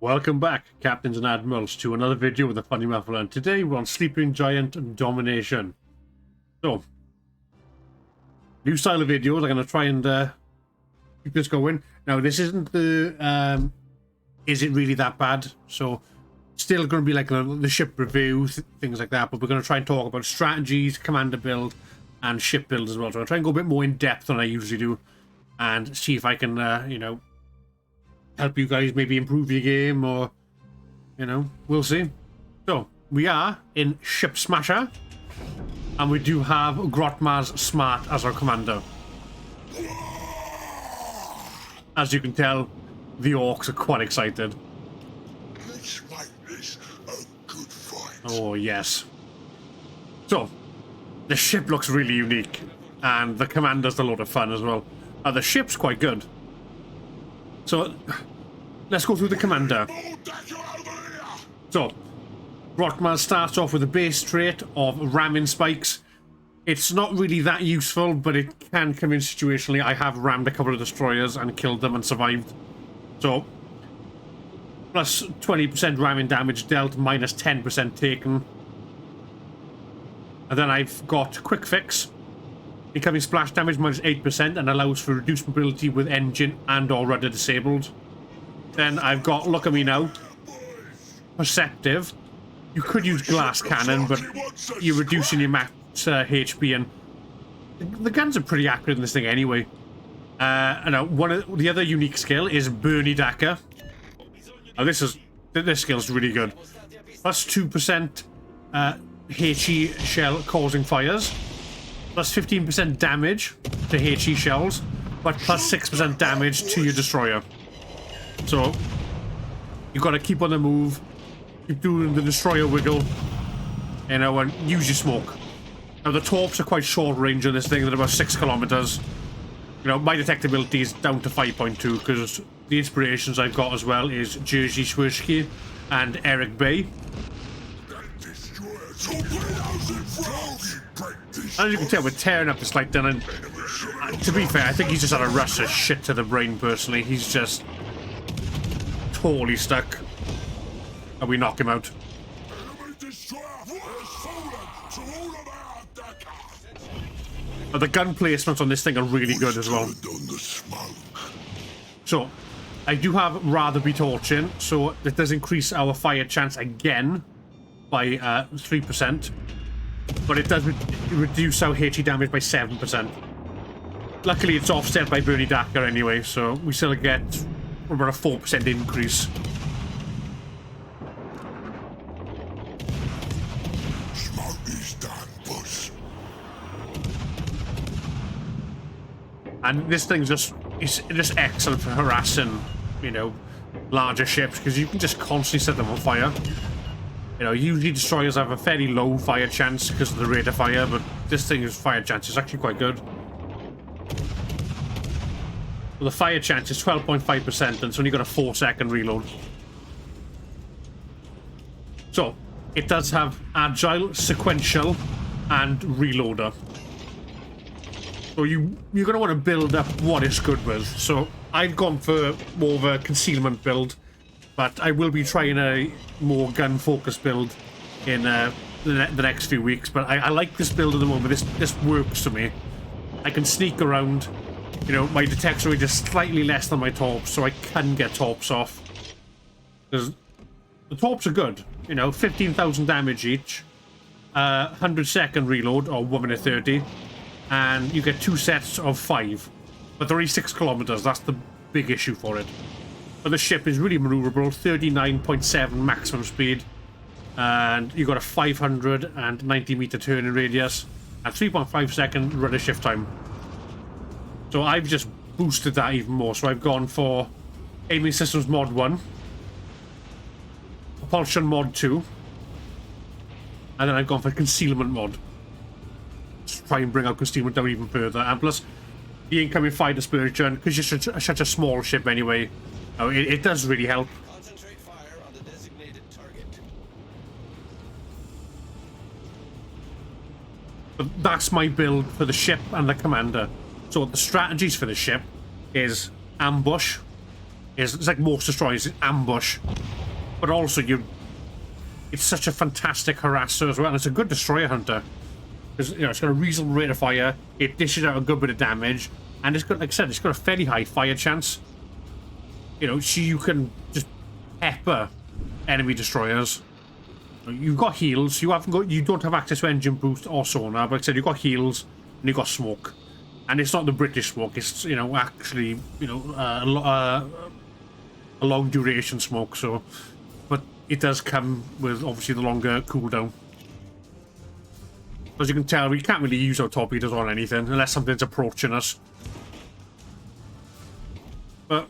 Welcome back, Captains and Admirals, to another video with a funny muffler, and today we're on Sleeping Giant Domination. So, new style of videos. I'm going to try and keep this going. Now, this isn't the, is it really that bad? So, still going to be like the ship review, things like that, but we're going to try and talk about strategies, commander build, and ship build as well. So, I'll try and go a bit more in depth than I usually do, and see if I can, you know, help you guys maybe improve your game, or, you know, we'll see. So, we are in Ship Smasher, and we do have Grotmaz Smart as our commander. As you can tell, the orcs are quite excited. Let's make this a good fight. Oh, yes. So, the ship looks really unique, and the commander's a lot of fun as well. The ship's quite good. So, let's go through the commander. So, Grotmaz starts off with a base trait of ramming spikes. It's not really that useful, but it can come in situationally. I have rammed a couple of destroyers and killed them and survived. So, plus 20% ramming damage dealt, minus 10% taken. And then I've got Quick Fix. Incoming splash damage minus 8% and allows for reduced mobility with engine and or rudder disabled. Then I've got Look at Me Now. Perceptive. You could use glass cannon, but you're reducing your max HP, and the guns are pretty accurate in this thing anyway. And one of the other unique skill is Bernie Dacker. Now this skill's really good. Plus 2% HE shell causing fires. Plus 15% damage to HE shells, but plus 6% damage to your destroyer. So, you've got to keep on the move, keep doing the destroyer wiggle, you know, and use your smoke. Now, the torps are quite short range on this thing, they're about 6 kilometers. You know, my detectability is down to 5.2, because the inspirations I've got as well is Jerzy Swirsky and Eric Bay. As you can tell, we're tearing up this light down, and to be fair, I think he's just had a rush of shit to the brain, personally. He's just totally stuck. And we knock him out. But the gun placements on this thing are really good as well. So, I do have Rather Be Torching, so it does increase our fire chance again by 3%. But it does reduce our HE damage by 7%. Luckily, it's offset by Bernie Dacker anyway, so we still get about a 4% increase. And this thing's just excellent for harassing, you know, larger ships, because you can just constantly set them on fire. You know, usually destroyers have a fairly low fire chance because of the rate of fire, but this thing's fire chance is actually quite good. Well, the fire chance is 12.5%, and it's only got a 4-second reload. So, it does have agile, sequential, and reloader. So you're going to want to build up what it's good with. So, I've gone for more of a concealment build, but I will be trying a more gun-focused build in the next few weeks. But I like this build at the moment. This works for me. I can sneak around. You know, my detection rate is slightly less than my torps, so I can get torps off. Because the torps are good. You know, 15,000 damage each. 100-second reload, or 1 minute 30. And you get 2 sets of 5. But they're only 6 kilometers. That's the big issue for it. But the ship is really maneuverable, 39.7 maximum speed, and you've got a 590 meter turning radius and 3.5 second rudder shift time. So I've just boosted that even more. So I've gone for aiming systems mod 1, propulsion mod 2, and then I've gone for concealment mod. Just try and bring out concealment down even further, and plus the incoming fire dispersion, because you're such a small ship anyway. Oh, it does really help. Concentrate fire on the designated target. But that's my build for the ship and the commander. So the strategies for the ship is ambush, is it's like most destroyers, it's ambush. But also it's such a fantastic harasser as well, and it's a good destroyer hunter. Because, you know, it's got a reasonable rate of fire, it dishes out a good bit of damage, and it's got, like I said, it's got a fairly high fire chance. You know, so you can just pepper enemy destroyers. You've got heals, you don't have access to engine boost or sonar, but like I said, you've got heals, and you've got smoke. And it's not the British smoke, it's, you know, actually, you know, a long duration smoke, so... But it does come with, obviously, the longer cooldown. As you can tell, we can't really use our torpedoes on anything unless something's approaching us. But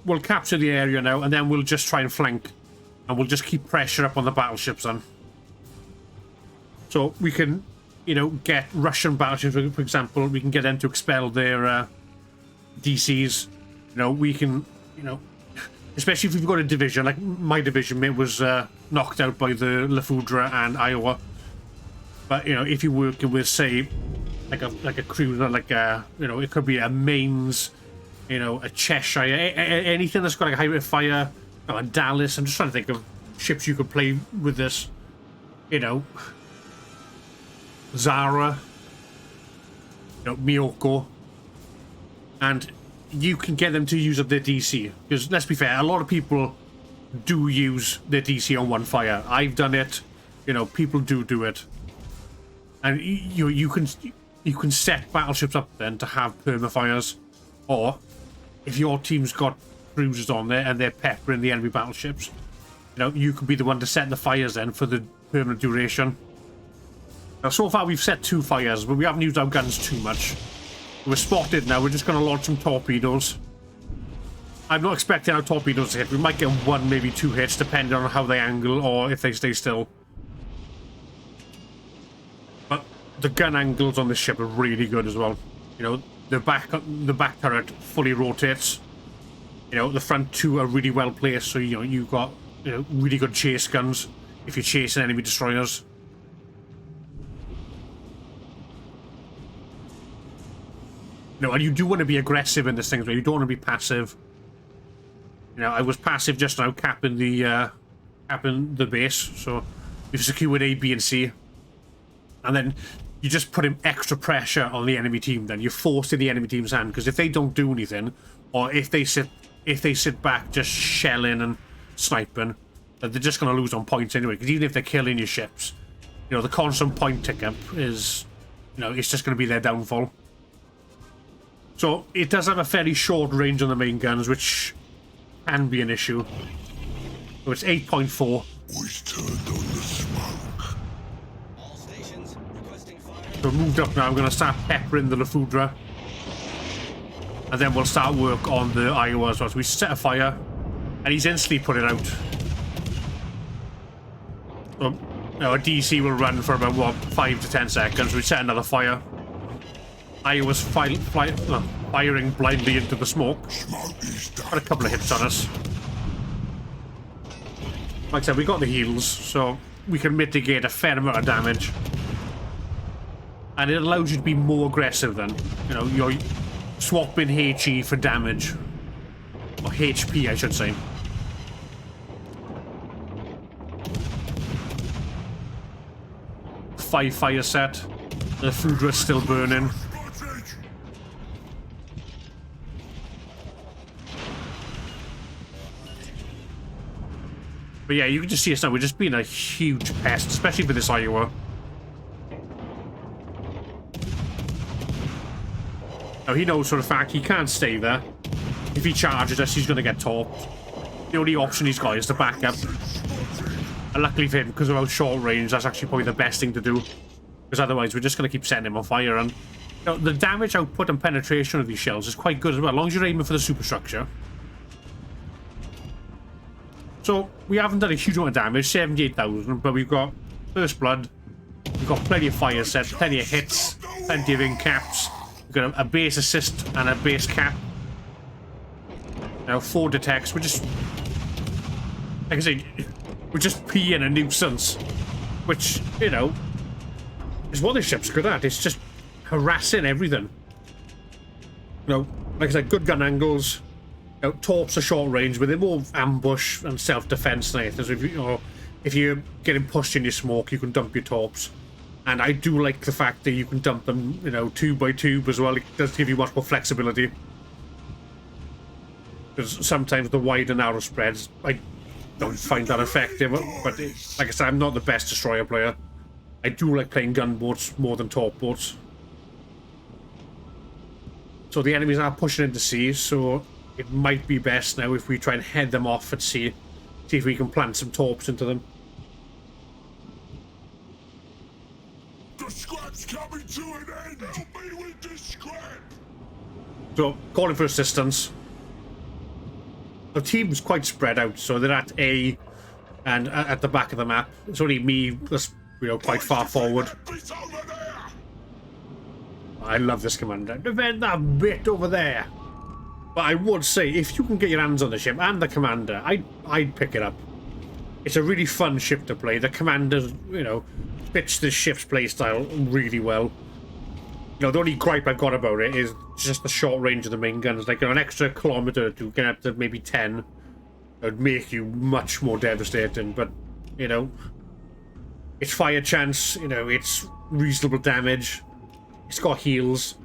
we'll capture the area now, and then we'll just try and flank. And we'll just keep pressure up on the battleships then. So we can, you know, get Russian battleships, for example, we can get them to expel their DCs. You know, we can, you know, especially if we've got a division, like my division mate was knocked out by the Lafudra and Iowa. But, you know, if you're working with, say, like a cruiser, like a, you know, it could be a Mainz, you know, a Cheshire, anything that's got like a high rate of fire, you know, a Dallas. I'm just trying to think of ships you could play with this, you know, Zara, you know, Miyoko, and you can get them to use up their DC. Because let's be fair, a lot of people do use their DC on one fire. I've done it, you know, people do it. And you can set battleships up then to have permafires, or if your team's got cruisers on there and they're peppering the enemy battleships, you know, you could be the one to set the fires then for the permanent duration. Now, so far we've set 2 fires, but we haven't used our guns too much. We're spotted now. We're just going to launch some torpedoes. I'm not expecting our torpedoes to hit. We might get 1, maybe 2 hits, depending on how they angle or if they stay still. The gun angles on this ship are really good as well. You know, the back turret fully rotates. You know, the front 2 are really well placed, so you know you've got, you know, really good chase guns if you're chasing enemy destroyers. You know, and you do want to be aggressive in this thing, but you don't want to be passive. You know, I was passive just now, capping the base, so we've secured A, B, and C. And then you just put in extra pressure on the enemy team. Then you're forcing the enemy team's hand, because if they don't do anything, or if they sit back just shelling and sniping, then they're just going to lose on points anyway. Because even if they're killing your ships, you know, the constant point tick up is, you know, it's just going to be their downfall. So it does have a fairly short range on the main guns, which can be an issue. So it's 8.4. We've turned on the smoke. All stations requesting fire. So moved up now, I'm going to start peppering the Lafudra. And then we'll start work on the Iowa as well. So we set a fire, and he's instantly put it out. So, you know, a DC will run for about, what, 5 to 10 seconds. We set another fire. Iowa's firing blindly into the smoke. Got a couple of hits on us. Like I said, we got the heals, so we can mitigate a fair amount of damage. And it allows you to be more aggressive then. You know, you're swapping HE for damage. Or HP, I should say. Five fire set. The Fudra's still burning. But yeah, you can just see us now. We're just being a huge pest, especially for this Iowa. Now, he knows for a fact he can't stay there. If he charges us, he's going to get torped. The only option he's got is to back up. And luckily for him, because of our short range, that's actually probably the best thing to do. Because otherwise, we're just going to keep setting him on fire. And you know, the damage output and penetration of these shells is quite good as well, as long as you're aiming for the superstructure. So, we haven't done a huge amount of damage, 78,000, but we've got First Blood, we've got plenty of fire sets, plenty of hits, plenty of in-caps, we've got a base assist and a base cap. Now, 4 detects, we're just, like I say, we're just being a nuisance, which, you know, is what this ship's good at. It's just harassing everything. You know, like I said, good gun angles, You know, torps are short range, but they're more ambush and self-defense than anything. So if you're getting pushed in your smoke, you can dump your torps. And I do like the fact that you can dump them, you know, 2 by 2 as well. It does give you much more flexibility. Because sometimes the wide and narrow spreads, I don't find that effective. But like I said, I'm not the best destroyer player. I do like playing gunboats more than torp boats. So the enemies are pushing into sea, so it might be best now if we try and head them off at sea. See if we can plant some torps into them. The scrap's coming to an end! Help me with this scrap! So, calling for assistance. The team's quite spread out, so they're at A and at the back of the map. It's only me that's, you know, quite far forward. I love this commander. Defend that bit over there. But I would say, if you can get your hands on the ship and the commander, I'd pick it up. It's a really fun ship to play. The commander, you know, fits the ship's playstyle really well. You know, the only gripe I've got about it is just the short range of the main guns. Like, you know, an extra kilometer to get up to maybe 10 would make you much more devastating. But, you know, it's fire chance, you know, it's reasonable damage. It's got heals.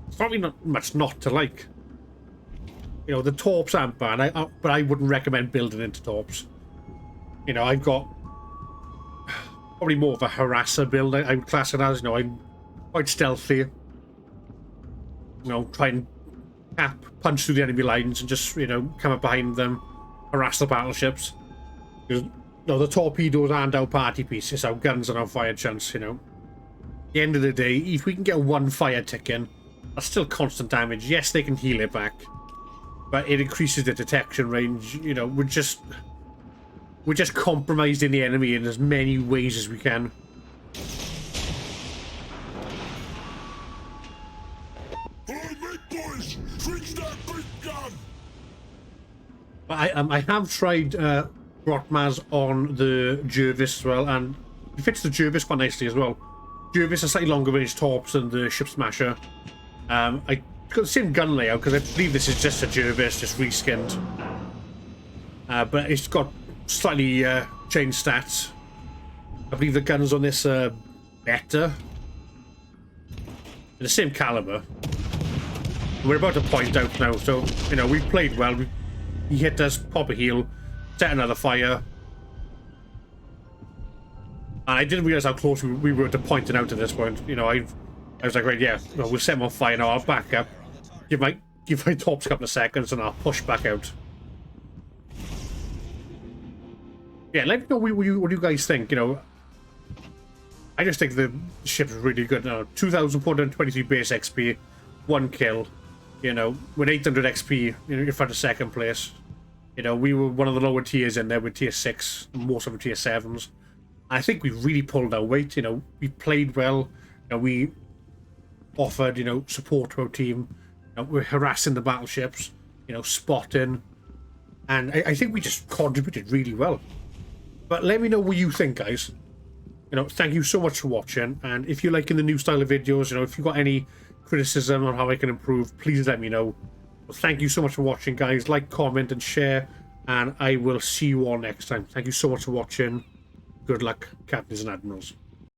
It's probably not much not to like. You know, the torps aren't bad, but I wouldn't recommend building into torps. You know, I've got probably more of a harasser build. I would class it as, you know, I'm quite stealthy. You know, try and punch through the enemy lines and just, you know, come up behind them, harass the battleships. Because, you know, the torpedoes aren't our party piece, it's our guns and our fire chance, you know. At the end of the day, if we can get one fire tick in, that's still constant damage. Yes, they can heal it back, but it increases the detection range. You know, we're just compromising the enemy in as many ways as we can. Alright, boys, fix that big gun! I have tried Rotmaz on the Jervis as well, and it fits the Jervis quite nicely as well. Jervis has slightly longer range torps than the Ship Smasher. I got the same gun layout because I believe this is just a Jervis, just reskinned. But it's got slightly changed stats. I believe the guns on this are better. The same caliber. We're about to point out now, so, you know, we've played well. He hit us, pop a heal, set another fire. And I didn't realize how close we were to pointing out at this point. You know, I was like, right, yeah, well, we'll set him on fire now. I'll back up, give my torps a couple of seconds, and I'll push back out. Yeah, let me know what you guys think. You know, I just think the ship is really good. 2,423 base XP, 1 kill. You know, with 800 XP, you know, in front of second place. You know, we were one of the lower tiers in there with tier 6, most of them tier 7s. I think we really pulled our weight. You know, we played well. You know, we offered, you know, support to our team. You know, we're harassing the battleships. You know, spotting, and I think we just contributed really well. But let me know what you think, guys. You know, thank you so much for watching. And if you're liking the new style of videos, you know, if you've got any criticism on how I can improve, please let me know. Well, thank you so much for watching, guys. Like, comment, and share. And I will see you all next time. Thank you so much for watching. Good luck, Captains and Admirals.